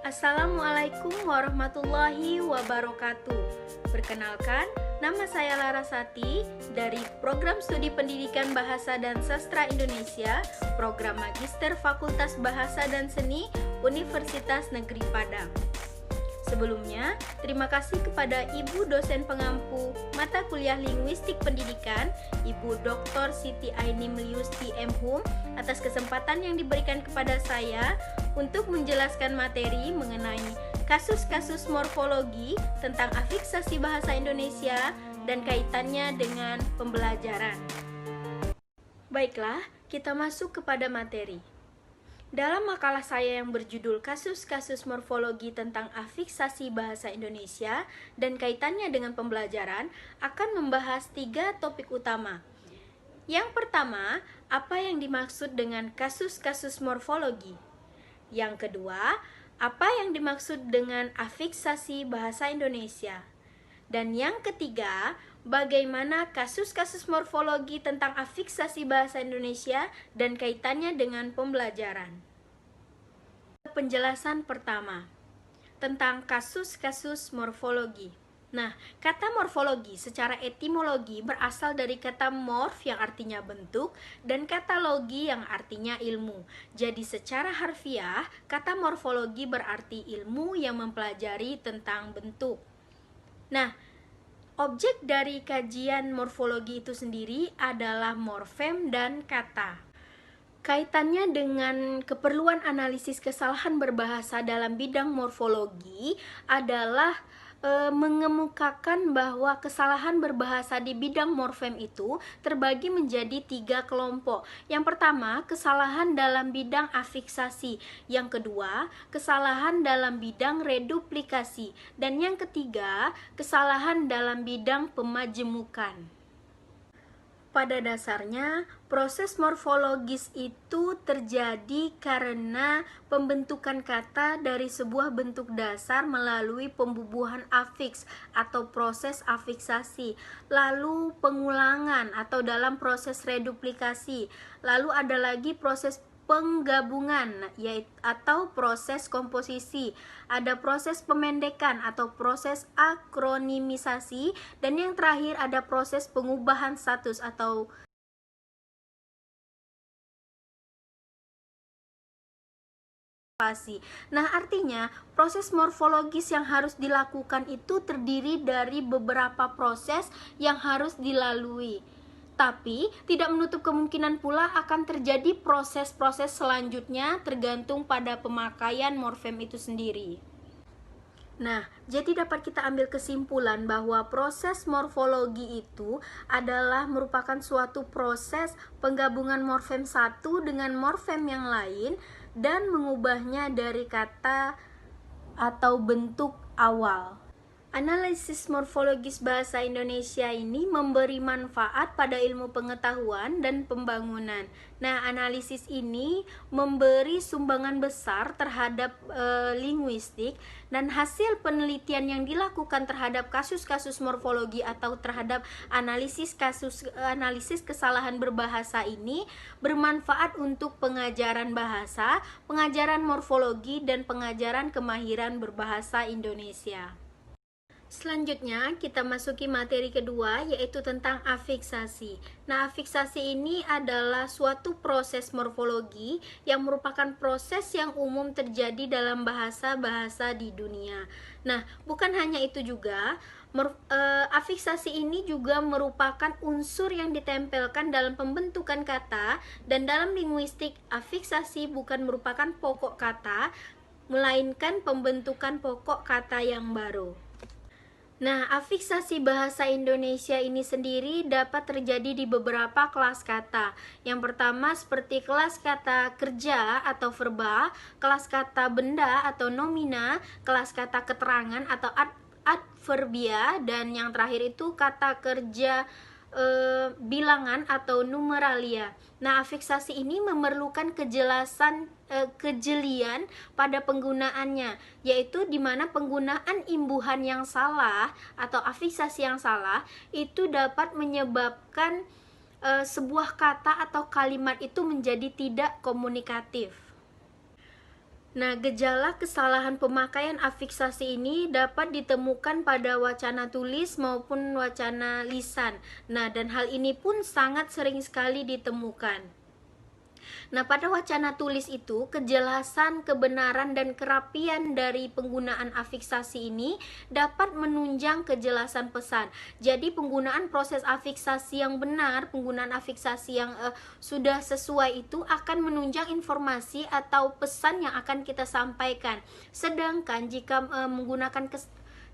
Assalamualaikum warahmatullahi wabarakatuh. Perkenalkan, nama saya Larasati dari Program Studi Pendidikan Bahasa dan Sastra Indonesia, Program Magister Fakultas Bahasa dan Seni, Universitas Negeri Padang. Sebelumnya, terima kasih kepada Ibu dosen pengampu mata kuliah Linguistik Pendidikan, Ibu Dr. Siti Ainim Liusti M.Hum, atas kesempatan yang diberikan kepada saya untuk menjelaskan materi mengenai kasus-kasus morfologi tentang afiksasi bahasa Indonesia dan kaitannya dengan pembelajaran. Baiklah, kita masuk kepada materi. Dalam makalah saya yang berjudul Kasus-kasus Morfologi tentang Afiksasi Bahasa Indonesia dan kaitannya dengan pembelajaran, akan membahas 3 topik utama. Yang pertama, apa yang dimaksud dengan kasus-kasus morfologi? Yang kedua, apa yang dimaksud dengan afiksasi bahasa Indonesia? Dan yang ketiga, bagaimana kasus-kasus morfologi tentang afiksasi bahasa Indonesia dan kaitannya dengan pembelajaran. Penjelasan pertama, tentang kasus-kasus morfologi. Nah, kata morfologi secara etimologi berasal dari kata morf yang artinya bentuk dan kata logi yang artinya ilmu. Jadi secara harfiah, kata morfologi berarti ilmu yang mempelajari tentang bentuk. Nah, objek dari kajian morfologi itu sendiri adalah morfem dan kata. Kaitannya dengan keperluan analisis kesalahan berbahasa dalam bidang morfologi adalah mengemukakan bahwa kesalahan berbahasa di bidang morfem itu terbagi menjadi 3 kelompok. Yang pertama, kesalahan dalam bidang afiksasi. Yang kedua, kesalahan dalam bidang reduplikasi. Dan yang ketiga, kesalahan dalam bidang pemajemukan. Pada dasarnya, proses morfologis itu terjadi karena pembentukan kata dari sebuah bentuk dasar melalui pembubuhan afiks atau proses afiksasi, lalu pengulangan atau dalam proses reduplikasi, lalu ada lagi proses penggabungan yaitu atau proses komposisi, ada proses pemendekan atau proses akronimisasi, dan yang terakhir ada proses pengubahan status atau spasi. Nah, artinya proses morfologis yang harus dilakukan itu terdiri dari beberapa proses yang harus dilalui. Tapi, tidak menutup kemungkinan pula akan terjadi proses-proses selanjutnya tergantung pada pemakaian morfem itu sendiri. Nah, jadi dapat kita ambil kesimpulan bahwa proses morfologi itu adalah merupakan suatu proses penggabungan morfem satu dengan morfem yang lain dan mengubahnya dari kata atau bentuk awal. Analisis morfologis bahasa Indonesia ini memberi manfaat pada ilmu pengetahuan dan pembangunan. Nah, analisis ini memberi sumbangan besar terhadap linguistik, dan hasil penelitian yang dilakukan terhadap kasus-kasus morfologi atau terhadap analisis kesalahan berbahasa ini bermanfaat untuk pengajaran bahasa, pengajaran morfologi, dan pengajaran kemahiran berbahasa Indonesia. Selanjutnya kita masuki materi kedua, yaitu tentang afiksasi. Nah, afiksasi ini adalah suatu proses morfologi yang merupakan proses yang umum terjadi dalam bahasa-bahasa di dunia. Nah, bukan hanya itu juga, afiksasi ini juga merupakan unsur yang ditempelkan dalam pembentukan kata, dan dalam linguistik afiksasi bukan merupakan pokok kata, melainkan pembentukan pokok kata yang baru. Nah, afiksasi bahasa Indonesia ini sendiri dapat terjadi di beberapa kelas kata. Yang pertama seperti kelas kata kerja atau verba, kelas kata benda atau nomina, kelas kata keterangan atau adverbia, dan yang terakhir itu kata kerja bilangan atau numeralia. Nah, afiksasi ini memerlukan kejelian pada penggunaannya, yaitu di mana penggunaan imbuhan yang salah atau afiksasi yang salah itu dapat menyebabkan sebuah kata atau kalimat itu menjadi tidak komunikatif. Nah, gejala kesalahan pemakaian afiksasi ini dapat ditemukan pada wacana tulis maupun wacana lisan. Nah, dan hal ini pun sangat sering sekali ditemukan. Nah, pada wacana tulis itu, kejelasan, kebenaran, dan kerapian dari penggunaan afiksasi ini dapat menunjang kejelasan pesan. Jadi, penggunaan proses afiksasi yang benar, penggunaan afiksasi yang sudah sesuai itu akan menunjang informasi atau pesan yang akan kita sampaikan. Sedangkan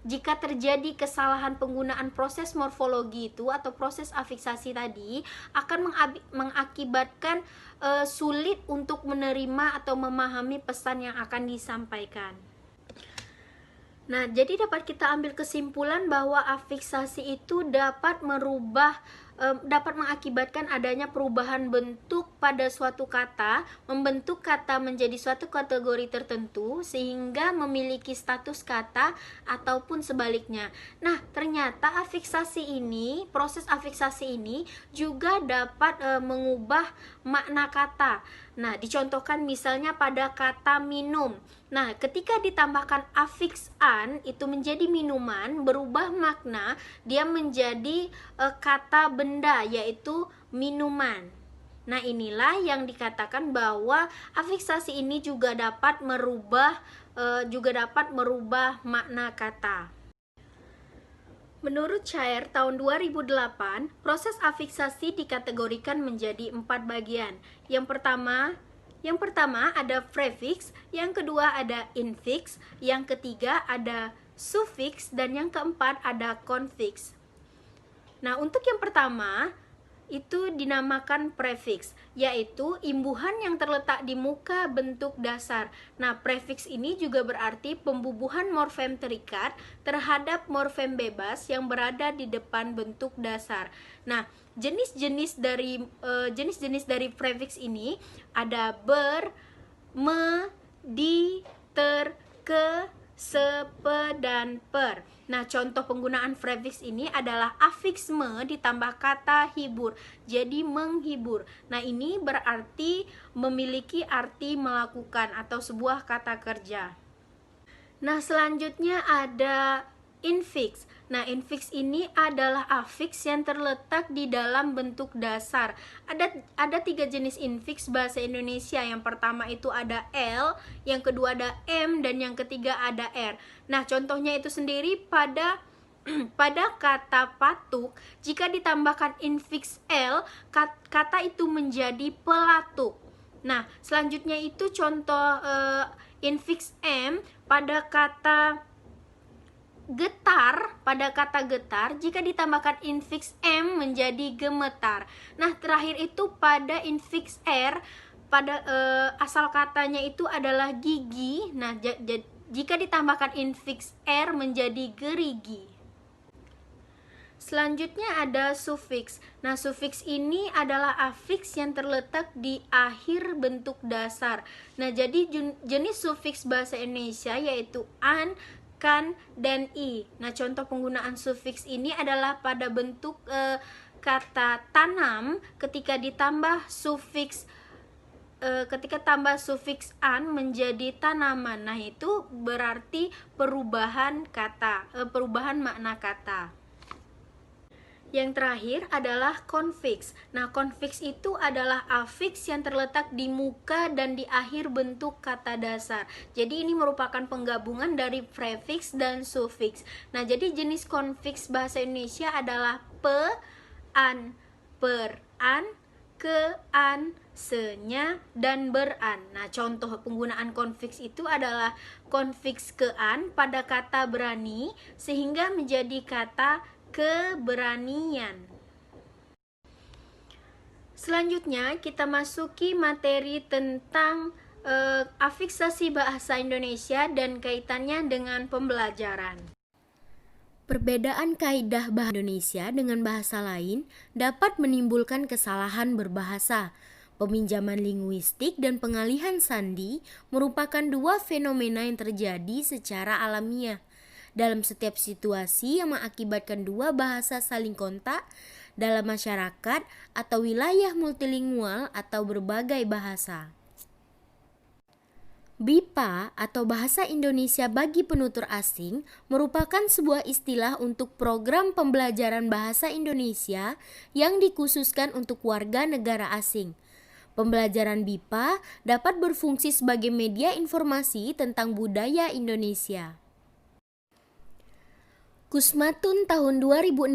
jika terjadi kesalahan penggunaan proses morfologi itu atau proses afiksasi tadi akan mengakibatkan sulit untuk menerima atau memahami pesan yang akan disampaikan. Nah, jadi dapat kita ambil kesimpulan bahwa afiksasi itu dapat mengakibatkan adanya perubahan bentuk pada suatu kata, membentuk kata menjadi suatu kategori tertentu sehingga memiliki status kata ataupun sebaliknya. Nah, ternyata proses afiksasi ini juga dapat mengubah makna kata. Nah, dicontohkan misalnya pada kata minum. Nah, ketika ditambahkan afiks an itu menjadi minuman, berubah makna, dia menjadi kata benda, yaitu minuman. Nah, inilah yang dikatakan bahwa afiksasi ini juga dapat merubah makna kata. Menurut Chair tahun 2008, proses afiksasi dikategorikan menjadi 4 bagian. Yang pertama ada prefix, yang kedua ada infiks, yang ketiga ada sufiks, dan yang keempat ada konfiks. Nah, untuk yang pertama itu dinamakan prefix, yaitu imbuhan yang terletak di muka bentuk dasar. Nah, prefix ini juga berarti pembubuhan morfem terikat terhadap morfem bebas yang berada di depan bentuk dasar. Nah, jenis-jenis dari prefix ini ada ber, me, di, ter, ke, se, pe, dan per. Nah, contoh penggunaan prefix ini adalah afiks me ditambah kata hibur, jadi menghibur. Nah, ini berarti memiliki arti melakukan atau sebuah kata kerja. Nah, selanjutnya ada infiks. Nah, infiks ini adalah afiks yang terletak di dalam bentuk dasar. Ada 3 jenis infiks bahasa Indonesia. Yang pertama itu ada L, yang kedua ada M, dan yang ketiga ada R. Nah, contohnya itu sendiri pada kata patuk, jika ditambahkan infiks L, kata itu menjadi pelatuk. Nah, selanjutnya itu contoh infiks M pada kata getar, jika ditambahkan infiks M menjadi gemetar. Nah, terakhir itu pada infiks R, pada asal katanya itu adalah gigi. Nah, jika ditambahkan infiks R menjadi gerigi. Selanjutnya ada sufiks. Nah, sufiks ini adalah afiks yang terletak di akhir bentuk dasar. Nah, jadi jenis sufiks bahasa Indonesia yaitu an, kan, dan i. Nah, contoh penggunaan sufiks ini adalah pada bentuk kata tanam ketika tambah sufiks an menjadi tanaman. Nah, itu berarti perubahan makna kata. Yang terakhir adalah konfiks. Nah, konfiks itu adalah afiks yang terletak di muka dan di akhir bentuk kata dasar. Jadi ini merupakan penggabungan dari prefiks dan sufiks. Nah, jadi jenis konfiks bahasa Indonesia adalah pe, an, per, an, ke, an, se-nya, dan beran. Nah, contoh penggunaan konfiks itu adalah konfiks ke an pada kata berani sehingga menjadi kata keberanian. Selanjutnya kita masuki materi tentang afiksasi bahasa Indonesia dan kaitannya dengan pembelajaran. Perbedaan kaidah bahasa Indonesia dengan bahasa lain dapat menimbulkan kesalahan berbahasa. Peminjaman linguistik dan pengalihan sandi merupakan 2 fenomena yang terjadi secara alamiah dalam setiap situasi yang mengakibatkan 2 bahasa saling kontak dalam masyarakat atau wilayah multilingual atau berbagai bahasa. BIPA atau Bahasa Indonesia bagi Penutur Asing merupakan sebuah istilah untuk program pembelajaran bahasa Indonesia yang dikhususkan untuk warga negara asing. Pembelajaran BIPA dapat berfungsi sebagai media informasi tentang budaya Indonesia. Kusmatun tahun 2016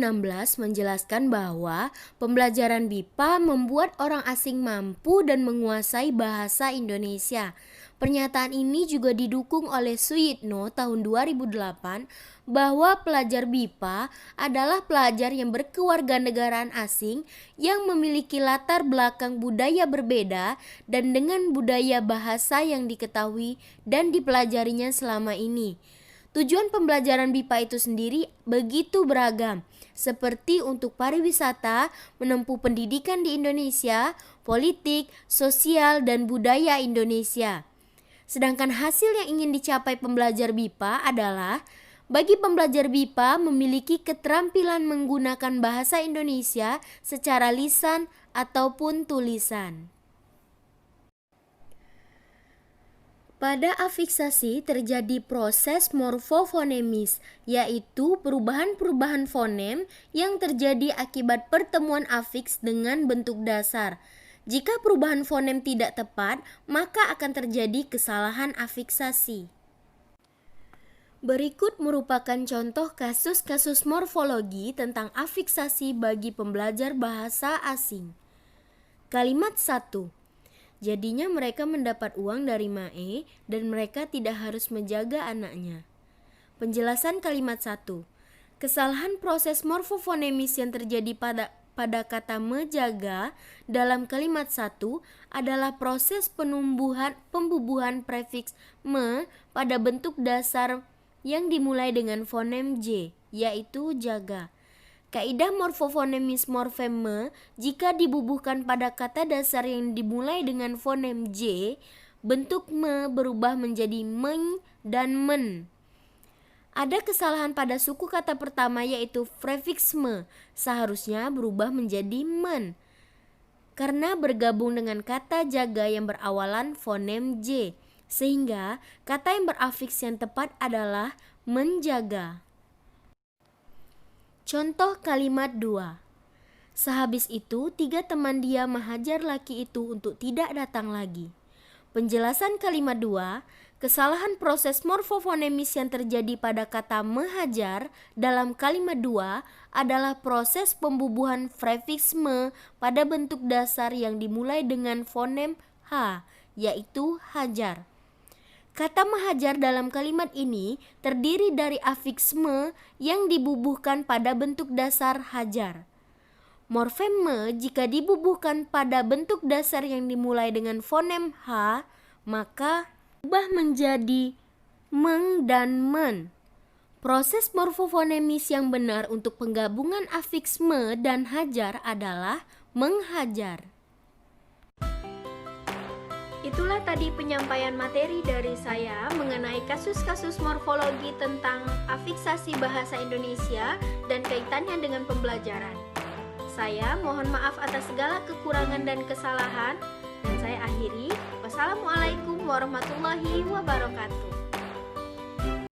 menjelaskan bahwa pembelajaran BIPA membuat orang asing mampu dan menguasai bahasa Indonesia. Pernyataan ini juga didukung oleh Suyitno tahun 2008 bahwa pelajar BIPA adalah pelajar yang berkewarganegaraan asing yang memiliki latar belakang budaya berbeda dan dengan budaya bahasa yang diketahui dan dipelajarinya selama ini. Tujuan pembelajaran BIPA itu sendiri begitu beragam, seperti untuk pariwisata, menempuh pendidikan di Indonesia, politik, sosial, dan budaya Indonesia. Sedangkan hasil yang ingin dicapai pembelajar BIPA adalah bagi pembelajar BIPA memiliki keterampilan menggunakan bahasa Indonesia secara lisan ataupun tulisan. Pada afiksasi terjadi proses morfofonemis, yaitu perubahan-perubahan fonem yang terjadi akibat pertemuan afiks dengan bentuk dasar. Jika perubahan fonem tidak tepat, maka akan terjadi kesalahan afiksasi. Berikut merupakan contoh kasus-kasus morfologi tentang afiksasi bagi pembelajar bahasa asing. Kalimat 1. Jadinya mereka mendapat uang dari Mae dan mereka tidak harus menjaga anaknya. Penjelasan kalimat 1. Kesalahan proses morfofonemis yang terjadi pada kata menjaga dalam kalimat 1 adalah proses pembubuhan prefiks me pada bentuk dasar yang dimulai dengan fonem J, yaitu jaga. Kaidah morfofonemis morfem me jika dibubuhkan pada kata dasar yang dimulai dengan fonem J, bentuk me berubah menjadi meny dan men. Ada kesalahan pada suku kata pertama yaitu prefiks me, seharusnya berubah menjadi men karena bergabung dengan kata jaga yang berawalan fonem J, sehingga kata yang berafiks yang tepat adalah menjaga. Contoh kalimat 2. Sehabis itu 3 teman dia menghajar laki itu untuk tidak datang lagi. Penjelasan kalimat 2. Kesalahan proses morfofonemis yang terjadi pada kata menghajar dalam kalimat 2 adalah proses pembubuhan prefiks me pada bentuk dasar yang dimulai dengan fonem H, yaitu hajar. Kata menghajar dalam kalimat ini terdiri dari afiks me yang dibubuhkan pada bentuk dasar hajar. Morfem me jika dibubuhkan pada bentuk dasar yang dimulai dengan fonem H, maka berubah menjadi meng dan men. Proses morfofonemis yang benar untuk penggabungan afiks me dan hajar adalah menghajar. Itulah tadi penyampaian materi dari saya mengenai kasus-kasus morfologi tentang afiksasi bahasa Indonesia dan kaitannya dengan pembelajaran. Saya mohon maaf atas segala kekurangan dan kesalahan, dan saya akhiri. Wassalamualaikum warahmatullahi wabarakatuh.